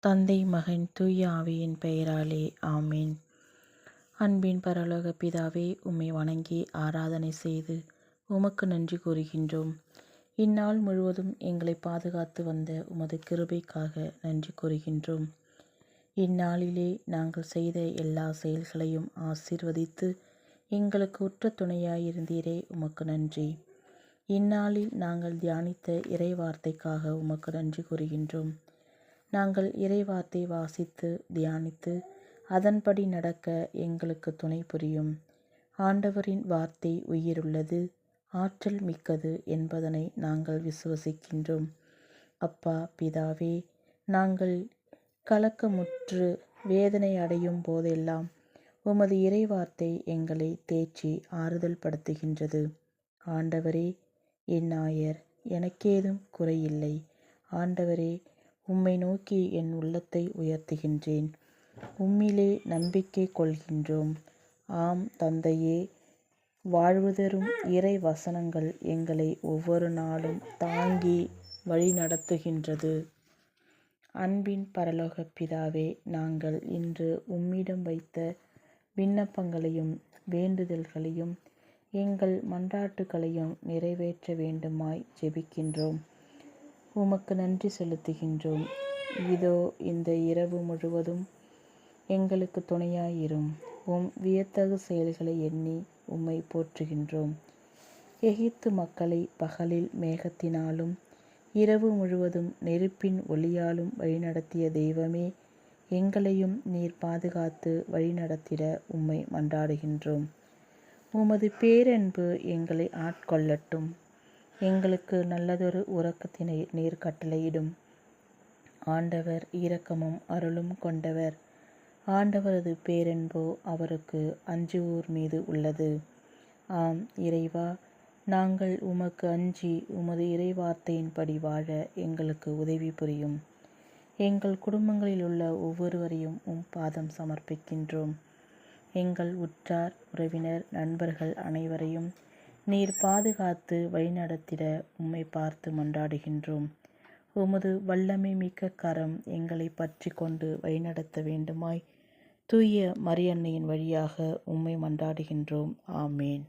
தந்தை மகன் தூய ஆவியின் பெயராலே ஆமீன். அன்பின் பரலோக பிதாவே, உம்மை வணங்கி ஆராதனை செய்து உமக்கு நன்றி கூறுகின்றோம். இந்நாள் முழுவதும் எங்களை பாதுகாத்து வந்த உமது கிருபைக்காக நன்றி கூறுகின்றோம். இந்நாளிலே நாங்கள் செய்த எல்லா செயல்களையும் ஆசீர்வதித்து எங்களுக்கு உற்ற துணையாயிருந்தீரே, உமக்கு நன்றி. இந்நாளில் நாங்கள் தியானித்த இறைவார்த்தைக்காக உமக்கு நன்றி கூறுகின்றோம். நாங்கள் இறைவார்த்தை வாசித்து தியானித்து அதன்படி நடக்க எங்களுக்கு துணை புரியும். ஆண்டவரின் வார்த்தை உயிருள்ளது, ஆற்றல் மிக்கது என்பதனை நாங்கள் விசுவசிக்கின்றோம். அப்பா பிதாவே, நாங்கள் கலக்கமுற்று வேதனை அடையும் போதெல்லாம் உமது இறைவார்த்தை எங்களை தேற்றி ஆறுதல் படுத்துகின்றது. ஆண்டவரே, என் நாயர், எனக்கேதும் குறையில்லை. ஆண்டவரே, உம்மை நோக்கி என் உள்ளத்தை உயர்த்துகின்றேன். உம்மிலே நம்பிக்கை கொள்கின்றோம். ஆம் தந்தையே, வாழ்வு தரும் இறை வசனங்கள் எங்களை ஒவ்வொரு நாளும் தாங்கி வழி நடத்துகின்றது. அன்பின் பரலோக பிதாவே, நாங்கள் இன்று உம்மிடம் வைத்த விண்ணப்பங்களையும் வேண்டுதல்களையும் எங்கள் மன்றாட்டுகளையும் நிறைவேற்ற வேண்டுமாய் ஜெபிக்கின்றோம். உமக்கு நன்றி செலுத்துகின்றோம். இதோ இந்த இரவு முழுவதும் எங்களுக்கு துணையாயிரும். உம் வியத்தகு செயல்களை எண்ணி உம்மை போற்றுகின்றோம். எகிப்து மக்களை பகலில் மேகத்தினாலும் இரவு முழுவதும் நெருப்பின் ஒளியாலும் வழிநடத்திய தெய்வமே, எங்களையும் நீர் பாதுகாத்து வழிநடத்திட உம்மை மன்றாடுகின்றோம். உமது பேரன்பு எங்களை ஆட்கொள்ளட்டும். எங்களுக்கு நல்லதொரு உறக்கத்தினை நீர் கட்டளையிடும். ஆண்டவர் இரக்கமும் அருளும் கொண்டவர். ஆண்டவரது பேரன்போ அவருக்கு அஞ்சுவோர் மீது உள்ளது. ஆம் இறைவா, நாங்கள் உமக்கு அஞ்சி உமது இறைவார்த்தையின்படி வாழ எங்களுக்கு உதவி புரியும். எங்கள் குடும்பங்களில் உள்ள ஒவ்வொருவரையும் உம் பாதம் சமர்ப்பிக்கின்றோம். எங்கள் உற்றார் உறவினர் நண்பர்கள் அனைவரையும் நீர் பாதுகாத்து வழிநடத்திட உம்மை பார்த்து மன்றாடுகின்றோம். உமது வல்லமை மிக்க கரம் எங்களை பற்றி கொண்டு வழிநடத்த வேண்டுமாய் தூய மரியன்னையின் வழியாக உம்மை மன்றாடுகின்றோம். ஆமேன்.